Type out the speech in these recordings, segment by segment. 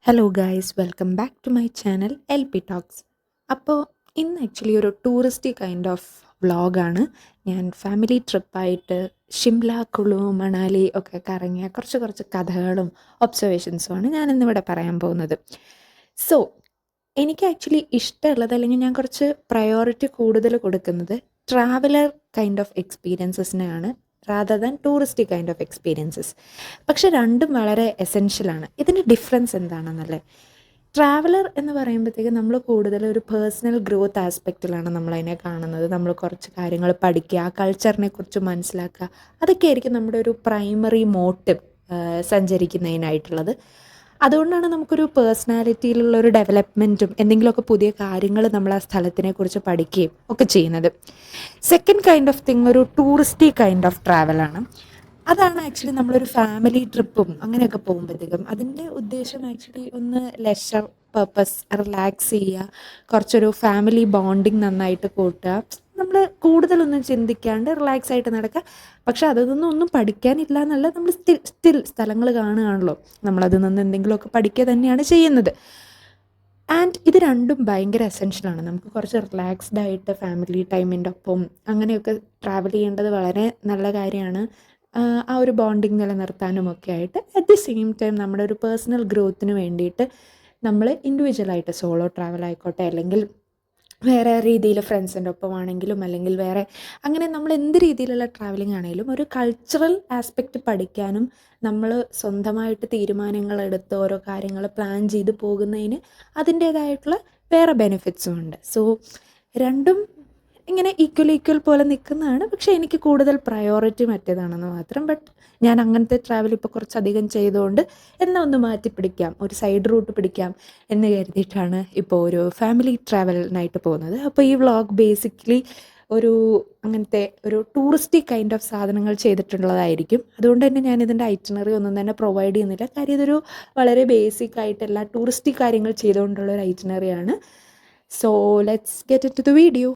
Hello guys, welcome back to my channel L P talks. അപ്പോൾ ഇന്ന് actually ഒരു touristy kind of വ്ളോഗാണ്. ഞാൻ ഫാമിലി ട്രിപ്പായിട്ട് ഷിംല, കുളു, മണാലി ഒക്കെ കറങ്ങിയ കുറച്ച് കഥകളും ഒബ്സർവേഷൻസുമാണ് ഞാനിന്നിവിടെ പറയാൻ പോകുന്നത്. സോ എനിക്ക് ആക്ച്വലി ഇഷ്ടമുള്ളത്, അല്ലെങ്കിൽ ഞാൻ കുറച്ച് പ്രയോറിറ്റി കൂടുതൽ കൊടുക്കുന്നത് ട്രാവലർ കൈൻഡ് ഓഫ് എക്സ്പീരിയൻസസിനെയാണ് rather than touristy kind of experiences. പക്ഷെ രണ്ടും വളരെ എസെൻഷ്യലാണ്. ഇതിൻ്റെ ഡിഫറൻസ് എന്താണെന്നല്ലേ? ട്രാവലർ എന്ന് പറയുമ്പോഴത്തേക്ക് നമ്മൾ കൂടുതൽ ഒരു പേഴ്സണൽ ഗ്രോത്ത് ആസ്പെക്റ്റിലാണ് നമ്മളതിനെ കാണുന്നത്. നമ്മൾ കുറച്ച് കാര്യങ്ങൾ പഠിക്കുക, ആ കൾച്ചറിനെ കുറിച്ച് മനസ്സിലാക്കുക, അതൊക്കെ ആയിരിക്കും നമ്മുടെ ഒരു പ്രൈമറി മോട്ടീവ് സഞ്ചരിക്കുന്നതിനായിട്ടുള്ളത്. അതുകൊണ്ടാണ് നമുക്കൊരു പേഴ്സണാലിറ്റിയിലുള്ള ഒരു ഡെവലപ്മെൻറ്റും എന്തെങ്കിലുമൊക്കെ പുതിയ കാര്യങ്ങൾ നമ്മൾ ആ സ്ഥലത്തിനെ കുറിച്ച് പഠിക്കുകയും ഒക്കെ ചെയ്യുന്നത്. സെക്കൻഡ് കൈൻഡ് ഓഫ് തിങ് ഒരു ടൂറിസ്റ്റി കൈൻഡ് ഓഫ് ട്രാവലാണ്. അതാണ് ആക്ച്വലി നമ്മളൊരു ഫാമിലി ട്രിപ്പും അങ്ങനെയൊക്കെ പോകുമ്പോഴത്തേക്കും അതിൻ്റെ ഉദ്ദേശം ആക്ച്വലി ഒന്ന് ലെഷർ പർപ്പസ്, റിലാക്സ് ചെയ്യുക, കുറച്ചൊരു ഫാമിലി ബോണ്ടിങ് നന്നായിട്ട് കൂട്ടുക, നമ്മൾ കൂടുതലൊന്നും ചിന്തിക്കാണ്ട് റിലാക്സ് ആയിട്ട് നടക്കുക. പക്ഷെ അതിൽ നിന്നൊന്നും പഠിക്കാനില്ല എന്നല്ല, നമ്മൾ സ്റ്റിൽ സ്ഥലങ്ങൾ കാണുകയാണല്ലോ, നമ്മളതിൽ നിന്ന് എന്തെങ്കിലുമൊക്കെ പഠിക്കുക തന്നെയാണ് ചെയ്യുന്നത്. ആൻഡ് ഇത് രണ്ടും ഭയങ്കര എസെൻഷ്യലാണ്. നമുക്ക് കുറച്ച് റിലാക്സ്ഡ് ആയിട്ട് ഫാമിലി ടൈമിൻ്റെ ഒപ്പം അങ്ങനെയൊക്കെ ട്രാവൽ ചെയ്യേണ്ടത് വളരെ നല്ല കാര്യമാണ്. ആ ഒരു ബോണ്ടിങ് നിലനിർത്താനും ഒക്കെ ആയിട്ട് അറ്റ് ദി സെയിം ടൈം നമ്മുടെ ഒരു പേഴ്സണൽ ഗ്രോത്തിന് വേണ്ടിയിട്ട് നമ്മൾ ഇൻഡിവിജ്വലായിട്ട് സോളോ ട്രാവൽ ആയിക്കോട്ടെ, അല്ലെങ്കിൽ വേറെ രീതിയിൽ ഫ്രണ്ട്സിൻ്റെ ഒപ്പമാണെങ്കിലും, അല്ലെങ്കിൽ വേറെ അങ്ങനെ നമ്മൾ എന്ത് രീതിയിലുള്ള ട്രാവലിംഗ് ആണെങ്കിലും ഒരു കൾച്ചറൽ ആസ്പെക്റ്റ് പഠിക്കാനും നമ്മൾ സ്വന്തമായിട്ട് തീരുമാനങ്ങളെടുത്ത് ഓരോ കാര്യങ്ങൾ പ്ലാൻ ചെയ്ത് പോകുന്നതിന് അതിൻ്റേതായിട്ടുള്ള വേറെ ബെനിഫിറ്റ്സും ഉണ്ട്. സോ രണ്ടും ഇങ്ങനെ ഈക്വൽ പോലെ നിൽക്കുന്നതാണ്. പക്ഷേ എനിക്ക് കൂടുതൽ പ്രയോറിറ്റി മറ്റേതാണെന്ന് മാത്രം. ബട്ട് ഞാൻ അങ്ങനത്തെ ട്രാവൽ ഇപ്പോൾ കുറച്ചധികം ചെയ്തുകൊണ്ട് എന്നാൽ ഒന്ന് മാറ്റി പിടിക്കാം, ഒരു സൈഡ് റൂട്ട് പിടിക്കാം എന്ന് കരുതിയിട്ടാണ് ഇപ്പോൾ ഒരു ഫാമിലി ട്രാവലിനായിട്ട് പോകുന്നത്. അപ്പോൾ ഈ വ്ളോഗ് ബേസിക്കലി ഒരു അങ്ങനത്തെ ഒരു ടൂറിസ്റ്റി കൈൻഡ് ഓഫ് സാധനങ്ങൾ ചെയ്തിട്ടുള്ളതായിരിക്കും. അതുകൊണ്ട് തന്നെ ഞാൻ ഇതിൻ്റെ ഐറ്റിനറി ഒന്നും തന്നെ പ്രൊവൈഡ് ചെയ്യുന്നില്ല. കാര്യം ഇതൊരു വളരെ ബേസിക് ആയിട്ടെല്ലാ ടൂറിസ്റ്റി കാര്യങ്ങൾ ചെയ്തുകൊണ്ടുള്ള ഒരു ഐറ്റിനറിയാണ്. So let's get it to the video.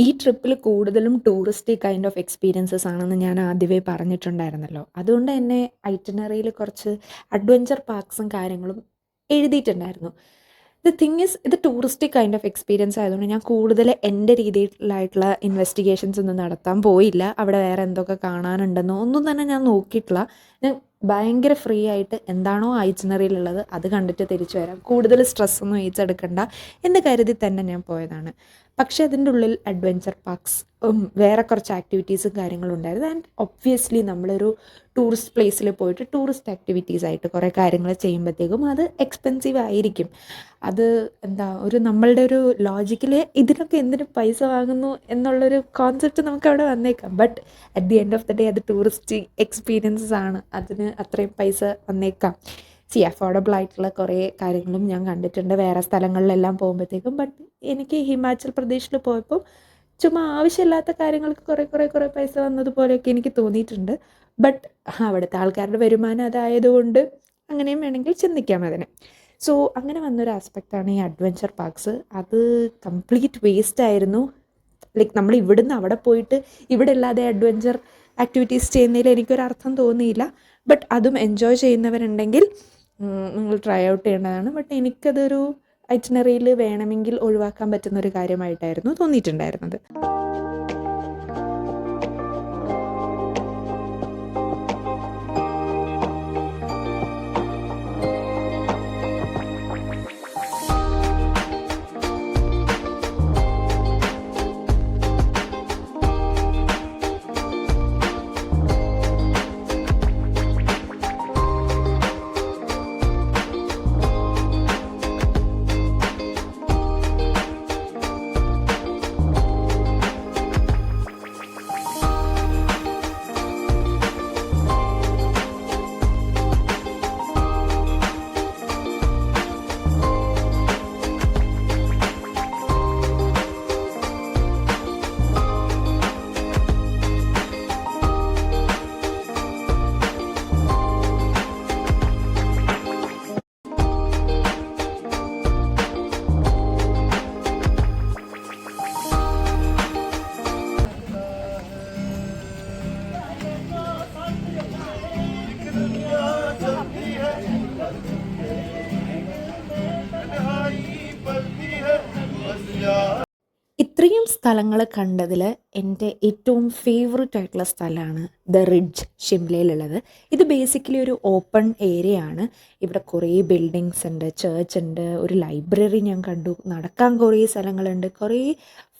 ഈ ട്രിപ്പിൽ കൂടുതലും ടൂറിസ്റ്റി കൈൻഡ് ഓഫ് എക്സ്പീരിയൻസസ് ആണെന്ന് ഞാൻ ആദ്യമേ പറഞ്ഞിട്ടുണ്ടായിരുന്നല്ലോ. അതുകൊണ്ട് തന്നെ ഐറ്റിനറിയിൽ കുറച്ച് അഡ്വഞ്ചർ പാർക്സും കാര്യങ്ങളും എഴുതിയിട്ടുണ്ടായിരുന്നു. ദ തിങ് ഈസ്, ഇത് ടൂറിസ്റ്റി കൈൻഡ് ഓഫ് എക്സ്പീരിയൻസ് ആയതുകൊണ്ട് ഞാൻ കൂടുതൽ എൻ്റെ രീതിയിലായിട്ടുള്ള ഇൻവെസ്റ്റിഗേഷൻസ് ഒന്നും നടത്താൻ പോയില്ല. അവിടെ വേറെ എന്തൊക്കെ കാണാനുണ്ടെന്നോ ഒന്നും തന്നെ ഞാൻ നോക്കിയിട്ടില്ല. ഞാൻ ഭയങ്കര ഫ്രീ ആയിട്ട് എന്താണോ ഐറ്റിനറിയിലുള്ളത് അത് കണ്ടിട്ട് തിരിച്ചു വരാം, കൂടുതൽ സ്ട്രെസ്സൊന്നും ഏച്ചെടുക്കണ്ട എന്ന് കരുതി തന്നെ ഞാൻ പോയതാണ്. പക്ഷേ അതിൻ്റെ ഉള്ളിൽ അഡ്വഞ്ചർ പാർക്സ്, വേറെ കുറച്ച് ആക്ടിവിറ്റീസും കാര്യങ്ങളും ഉണ്ടായിരുന്നു. ആൻഡ് ഒബ്വിയസ്ലി നമ്മളൊരു ടൂറിസ്റ്റ് പ്ലേസിൽ പോയിട്ട് ടൂറിസ്റ്റ് ആക്ടിവിറ്റീസ് ആയിട്ട് കുറേ കാര്യങ്ങൾ ചെയ്യുമ്പോഴത്തേക്കും അത് എക്സ്പെൻസീവ് ആയിരിക്കും. അത് എന്താ, ഒരു നമ്മളുടെ ഒരു ലോജിക്കിൽ ഇതിനൊക്കെ എന്തിനു പൈസ വാങ്ങുന്നു എന്നുള്ളൊരു കോൺസെപ്റ്റ് നമുക്ക് അവിടെ വന്നേക്കാം. But at the end of the day അത് ടൂറിസ്റ്റ് എക്സ്പീരിയൻസസ് ആണ്, അതിന് അത്രയും പൈസ വന്നേക്കാം. അഫോർഡബിൾ ആയിട്ടുള്ള കുറേ കാര്യങ്ങളും ഞാൻ കണ്ടിട്ടുണ്ട് വേറെ സ്ഥലങ്ങളിലെല്ലാം പോകുമ്പോഴത്തേക്കും. ബട്ട് എനിക്ക് ഹിമാചൽ പ്രദേശിൽ പോയപ്പോൾ ചുമ്മാ ആവശ്യമില്ലാത്ത കാര്യങ്ങൾക്ക് കുറേ പൈസ വന്നതുപോലെയൊക്കെ എനിക്ക് തോന്നിയിട്ടുണ്ട്. ബട്ട് അവിടുത്തെ ആൾക്കാരുടെ വരുമാനം അതായതുകൊണ്ട് അങ്ങനെയും വേണമെങ്കിൽ ചിന്തിക്കാം അതിന്. സോ അങ്ങനെ വന്നൊരു ആസ്പെക്റ്റാണ് ഈ അഡ്വഞ്ചർ പാർക്സ്. അത് കംപ്ലീറ്റ് വേസ്റ്റ് ആയിരുന്നു. ലൈക്ക് നമ്മൾ ഇവിടുന്ന് അവിടെ പോയിട്ട് ഇവിടെ അല്ലാതെ അഡ്വഞ്ചർ ആക്ടിവിറ്റീസ് ചെയ്യുന്നതിൽ എനിക്കൊരർത്ഥം തോന്നിയില്ല. ബട്ട് അതും എൻജോയ് ചെയ്യുന്നവരുണ്ടെങ്കിൽ നിങ്ങൾ ട്രൈ ഔട്ട് ചെയ്യേണ്ടതാണ്. ബട്ട് എനിക്കതൊരു ഐറ്റിനറിയിൽ വേണമെങ്കിൽ ഒഴിവാക്കാൻ പറ്റുന്ന ഒരു കാര്യമായിട്ടായിരുന്നു തോന്നിയിട്ടുണ്ടായിരുന്നത്. ഇത്രയും സ്ഥലങ്ങൾ കണ്ടതിൽ എൻ്റെ ഏറ്റവും ഫേവററ്റ് ആയിട്ടുള്ള സ്ഥലമാണ് ദ റിഡ്ജ്, ഷിംലയിലുള്ളത്. ഇത് ബേസിക്കലി ഒരു ഓപ്പൺ ഏരിയ ആണ്. ഇവിടെ കുറേ ബിൽഡിങ്സ് ഉണ്ട്, ചേർച്ച് ഉണ്ട്, ഒരു ലൈബ്രറി ഞാൻ കണ്ടു, നടക്കാൻ കുറേ സ്ഥലങ്ങളുണ്ട്, കുറേ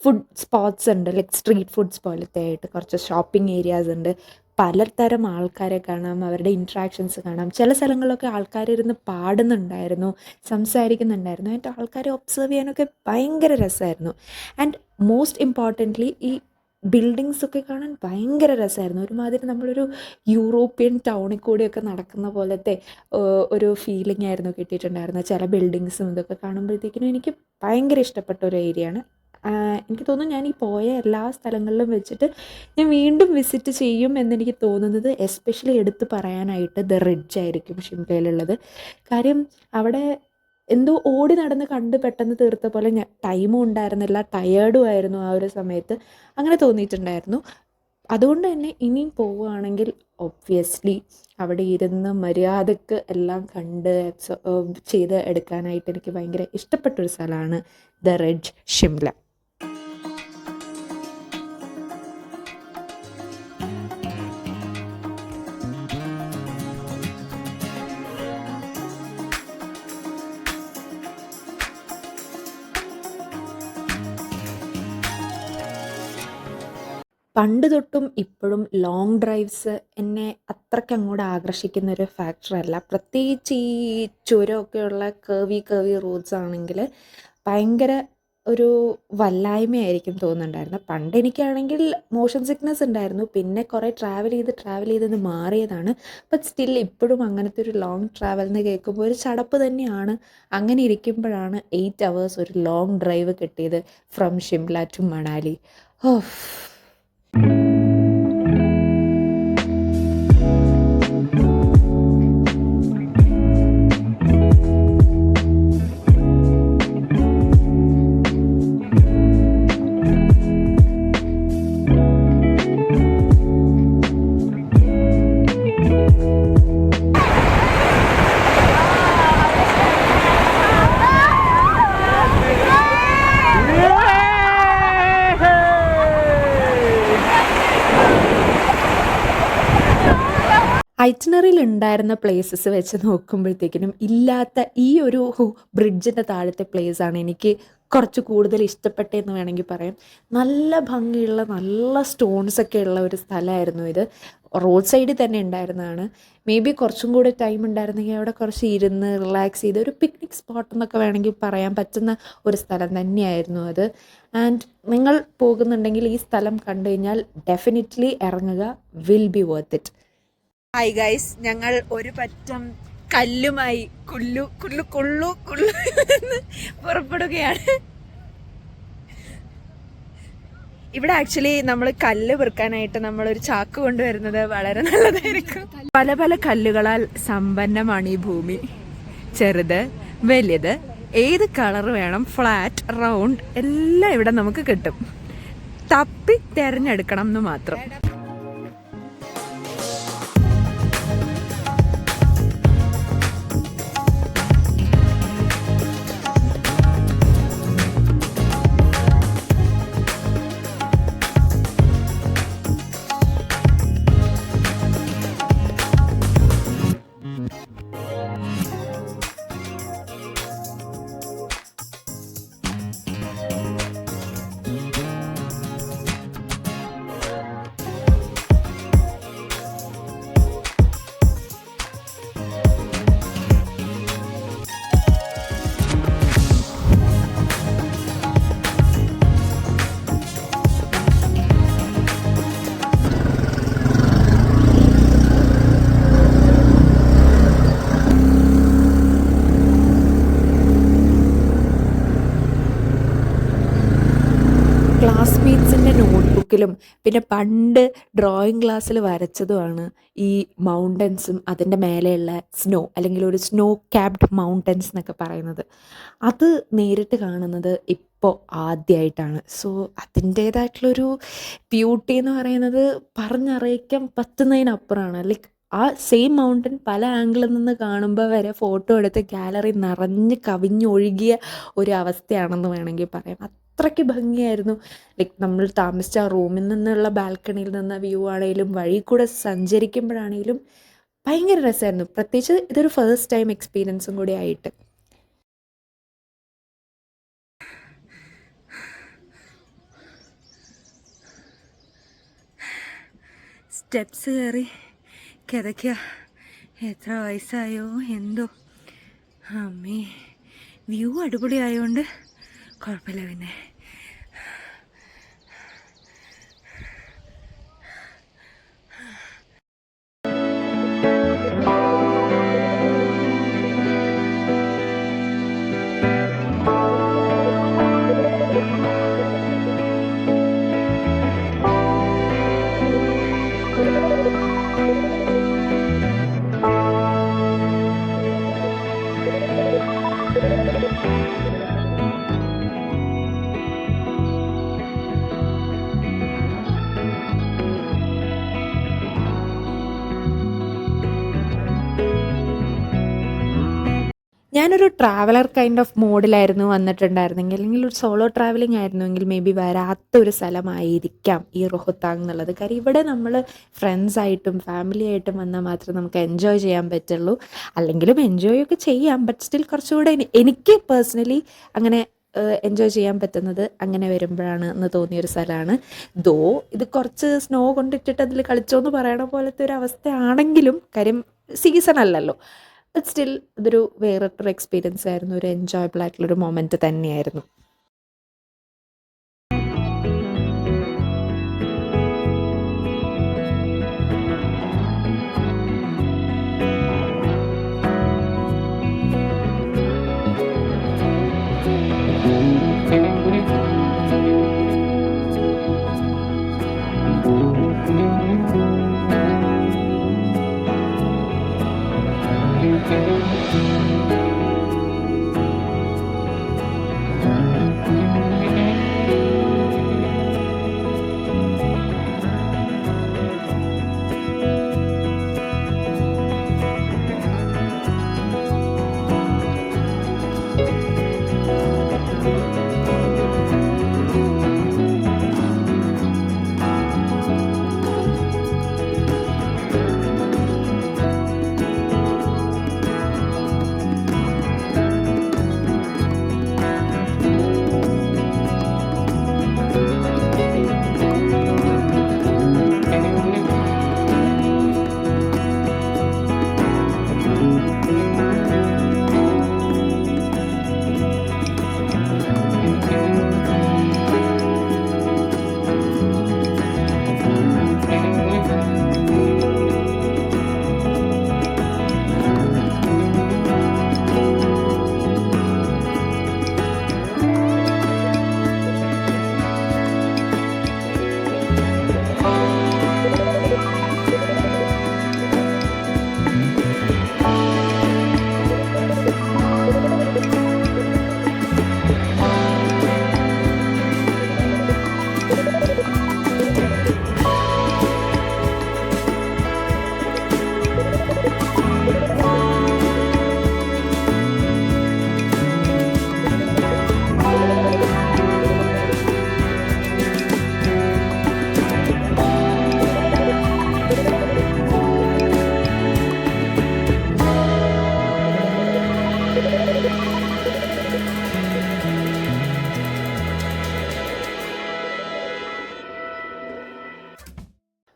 ഫുഡ് സ്പോട്ട്സ് ഉണ്ട്, ലൈക്ക് സ്ട്രീറ്റ് ഫുഡ്സ് പോലത്തെ ആയിട്ട് കുറച്ച് ഷോപ്പിംഗ് ഏരിയാസ് ഉണ്ട്. പലതരം ആൾക്കാരെ കാണാം, അവരുടെ ഇൻട്രാക്ഷൻസ് കാണാം. ചില സ്ഥലങ്ങളിലൊക്കെ ആൾക്കാരിരുന്ന് പാടുന്നുണ്ടായിരുന്നു, സംസാരിക്കുന്നുണ്ടായിരുന്നു. ആൻഡ് ആൾക്കാരെ ഒബ്സർവ് ചെയ്യാനൊക്കെ ഭയങ്കര രസമായിരുന്നു. ആൻഡ് മോസ്റ്റ് ഇമ്പോർട്ടൻ്റ്ലി ഈ ബിൽഡിങ്സൊക്കെ കാണാൻ ഭയങ്കര രസമായിരുന്നു. ഒരുമാതിരി നമ്മളൊരു യൂറോപ്യൻ ടൗണിൽ കൂടിയൊക്കെ നടക്കുന്ന പോലത്തെ ഒരു ഫീലിംഗ് ആയിരുന്നു കിട്ടിയിട്ടുണ്ടായിരുന്നത്. ചില ബിൽഡിങ്സും ഇതൊക്കെ കാണുമ്പോഴത്തേക്കിനും എനിക്ക് ഭയങ്കര ഇഷ്ടപ്പെട്ട ഒരു ഏരിയയാണ്. എനിക്ക് തോന്നുന്നു ഞാൻ ഈ പോയ എല്ലാ സ്ഥലങ്ങളിലും വെച്ചിട്ട് ഞാൻ വീണ്ടും വിസിറ്റ് ചെയ്യും എന്നെനിക്ക് തോന്നുന്നത് എസ്പെഷ്യലി എടുത്ത് പറയാനായിട്ട് ദ റിഡ്ജ് ആയിരിക്കും ഷിംലയിലുള്ളത്. കാര്യം അവിടെ എന്തോ ഓടി നടന്ന് കണ്ട് പെട്ടെന്ന് തീർത്ത പോലെ ടൈമും ഉണ്ടായിരുന്നില്ല, ടയേർഡും ആയിരുന്നു ആ ഒരു സമയത്ത്, അങ്ങനെ തോന്നിയിട്ടുണ്ടായിരുന്നു. അതുകൊണ്ട് തന്നെ ഇനിയും പോവുകയാണെങ്കിൽ ഒബ്വിയസ്ലി അവിടെ ഇരുന്ന് മര്യാദക്ക് എല്ലാം കണ്ട് ചെയ്ത് എടുക്കാനായിട്ട് എനിക്ക് ഭയങ്കര ഇഷ്ടപ്പെട്ടൊരു സ്ഥലമാണ് ദ റിഡ്ജ് ഷിംല. പണ്ട് തൊട്ടും ഇപ്പോഴും ലോങ് ഡ്രൈവ്സ് എന്നെ അത്രയ്ക്ക് അങ്ങോട്ട് ആകർഷിക്കുന്നൊരു ഫാക്ടറല്ല. പ്രത്യേകിച്ച് ഈ ചുരമൊക്കെയുള്ള കേവി റോഡ്സ് ആണെങ്കിൽ ഭയങ്കര ഒരു വല്ലായ്മയായിരിക്കും തോന്നുന്നുണ്ടായിരുന്നത്. പണ്ട് എനിക്കാണെങ്കിൽ മോഷൻ സിക്നസ് ഉണ്ടായിരുന്നു, പിന്നെ കുറേ ട്രാവൽ ചെയ്ത് മാറിയതാണ്. ബട്ട് സ്റ്റിൽ ഇപ്പോഴും അങ്ങനത്തെ ഒരു ലോങ് ട്രാവൽ എന്ന് കേൾക്കുമ്പോൾ ഒരു ചടപ്പ് തന്നെയാണ്. അങ്ങനെ ഇരിക്കുമ്പോഴാണ് 8 hours ഒരു ലോങ് ഡ്രൈവ് കിട്ടിയത് ഫ്രം ഷിംല ടു മണാലി. ഓഫ്. ഐറ്റിനറിയിൽ ഉണ്ടായിരുന്ന പ്ലേസസ് വെച്ച് നോക്കുമ്പോഴത്തേക്കിനും ഇല്ലാത്ത ഈ ഒരു ബ്രിഡ്ജിൻ്റെ താഴത്തെ പ്ലേസാണ് എനിക്ക് കുറച്ച് കൂടുതൽ ഇഷ്ടപ്പെട്ടതെന്ന് വേണമെങ്കിൽ പറയാം. നല്ല ഭംഗിയുള്ള നല്ല സ്റ്റോൺസൊക്കെ ഉള്ള ഒരു സ്ഥലമായിരുന്നു ഇത്. റോഡ് സൈഡിൽ തന്നെ ഉണ്ടായിരുന്നതാണ്. മേ ബി കുറച്ചും കൂടി ടൈം ഉണ്ടായിരുന്നെങ്കിൽ അവിടെ കുറച്ച് ഇരുന്ന് റിലാക്സ് ചെയ്ത് ഒരു പിക്നിക് സ്പോട്ട് എന്നൊക്കെ വേണമെങ്കിൽ പറയാൻ പറ്റുന്ന ഒരു സ്ഥലം തന്നെയായിരുന്നു അത്. ആൻഡ് നിങ്ങൾ പോകുന്നുണ്ടെങ്കിൽ ഈ സ്ഥലം കണ്ടു കഴിഞ്ഞാൽ ഡെഫിനറ്റ്ലി ഇറങ്ങുക, will be worth it. Hi guys, ഞങ്ങൾ ഒരു പറ്റം കല്ലുമായി കുള്ളു പുറപ്പെടുകയാണ്. ഇവിടെ ആക്ച്വലി നമ്മൾ കല്ല് പെറുക്കാനായിട്ട് നമ്മളൊരു ചാക്ക് കൊണ്ടുവരുന്നത് വളരെ നല്ലതായിരിക്കും. പല പല കല്ലുകളാൽ സമ്പന്നമാണ് ഈ ഭൂമി. ചെറുത് വലുത് ഏത് കളർ വേണം, ഫ്ലാറ്റ് റൗണ്ട് എല്ലാം ഇവിടെ നമുക്ക് കിട്ടും. തപ്പി തിരഞ്ഞെടുക്കണം എന്ന് മാത്രം. ക്ലാസ്മേറ്റ്സിൻ്റെ നോട്ട്ബുക്കിലും പിന്നെ പണ്ട് ഡ്രോയിങ് ക്ലാസ്സിൽ വരച്ചതുമാണ് ഈ മൗണ്ടൻസും അതിൻ്റെ മേലെയുള്ള സ്നോ അല്ലെങ്കിൽ ഒരു സ്നോ ക്യാപ്ഡ് മൗണ്ടൻസ് എന്നൊക്കെ പറയുന്നത്. അത് നേരിട്ട് കാണുന്നത് ഇപ്പോൾ ആദ്യമായിട്ടാണ്. സോ അതിൻ്റേതായിട്ടുള്ളൊരു ബ്യൂട്ടി എന്ന് പറയുന്നത് പറഞ്ഞറിയിക്കാൻ പറ്റുന്നതിനപ്പുറമാണ്. ലൈക്ക് ആ സെയിം മൗണ്ടൻ പല ആംഗിളിൽ നിന്ന് കാണുമ്പോൾ വരെ ഫോട്ടോ എടുത്ത് ഗാലറി നിറഞ്ഞ് കവിഞ്ഞൊഴുകിയ ഒരു അവസ്ഥയാണെന്ന് വേണമെങ്കിൽ പറയാം. അത്രയ്ക്ക് ഭംഗിയായിരുന്നു. ലൈക്ക് നമ്മൾ താമസിച്ച ആ റൂമിൽ നിന്നുള്ള ബാൽക്കണിയിൽ നിന്ന് വ്യൂ ആണെങ്കിലും വഴി കൂടെ സഞ്ചരിക്കുമ്പോഴാണെങ്കിലും ഭയങ്കര രസമായിരുന്നു. പ്രത്യേകിച്ച് ഇതൊരു ഫസ്റ്റ് ടൈം എക്സ്പീരിയൻസും കൂടി ആയിട്ട്. സ്റ്റെപ്സ് കയറി കിതയ്ക്കുക. എത്ര വയസ്സായോ എന്തോ. അമ്മേ, വ്യൂ അടിപൊളിയായതുകൊണ്ട് കുഴപ്പമില്ല. പിന്നെ ഞാനൊരു ട്രാവലർ കൈൻഡ് ഓഫ് മോഡിലായിരുന്നു വന്നിട്ടുണ്ടായിരുന്നെങ്കിൽ, അല്ലെങ്കിൽ ഒരു സോളോ ട്രാവലിംഗ് ആയിരുന്നുവെങ്കിൽ മേ ബി വരാത്തൊരു സ്ഥലമായിരിക്കാം ഈ റോഹ്താങ് എന്നുള്ളത്. കാര്യം ഇവിടെ നമ്മൾ ഫ്രണ്ട്സായിട്ടും ഫാമിലി ആയിട്ടും വന്നാൽ മാത്രമേ നമുക്ക് എൻജോയ് ചെയ്യാൻ പറ്റുള്ളൂ. അല്ലെങ്കിലും എൻജോയ് ഒക്കെ ചെയ്യാം, ബട്ട് സ്റ്റിൽ കുറച്ചുകൂടെ എനിക്ക് പേഴ്സണലി അങ്ങനെ എൻജോയ് ചെയ്യാൻ പറ്റുന്നത് അങ്ങനെ വരുമ്പോഴാണ് എന്ന് തോന്നിയൊരു സ്ഥലമാണ്. ദോ ഇത് കുറച്ച് സ്നോ കൊണ്ടിട്ടിട്ട് അതിൽ കളിച്ചോന്ന് പറയണ പോലത്തെ ഒരു അവസ്ഥയാണെങ്കിലും, കാര്യം സീസൺ അല്ലല്ലോ, ബട്ട് സ്റ്റിൽ ഇതൊരു വേറിട്ടൊരു എക്സ്പീരിയൻസ് ആയിരുന്നു. ഒരു എൻജോയബിൾ ആയിട്ടുള്ളൊരു മൊമെൻറ്റ് തന്നെയായിരുന്നു.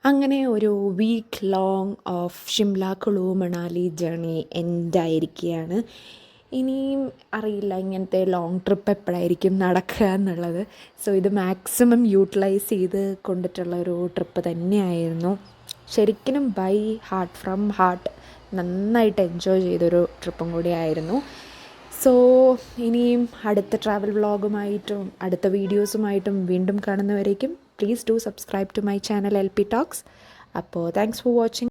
അങ്ങനെ ഒരു week long of Shimla Kullu Manali journey എൻഡായിരിക്കുകയാണ്. ഇനിയും അറിയില്ല ഇങ്ങനത്തെ ലോങ് ട്രിപ്പ് എപ്പോഴായിരിക്കും നടക്കുക എന്നുള്ളത്. സോ ഇത് മാക്സിമം യൂട്ടിലൈസ് ചെയ്ത് കൊണ്ടിട്ടുള്ള ഒരു ട്രിപ്പ് തന്നെയായിരുന്നു. ശരിക്കും ഹാർട്ട് ഫ്രം ഹാർട്ട് നന്നായിട്ട് എൻജോയ് ചെയ്തൊരു ട്രിപ്പും കൂടി ആയിരുന്നു. സോ ഇനിയും അടുത്ത ട്രാവൽ വ്ളോഗുമായിട്ടും അടുത്ത വീഡിയോസുമായിട്ടും വീണ്ടും കാണുന്നവരേക്കും please do subscribe to my channel LP Talks. അപ്പോൾ താങ്ക്സ് ഫോർ വാച്ചിങ്.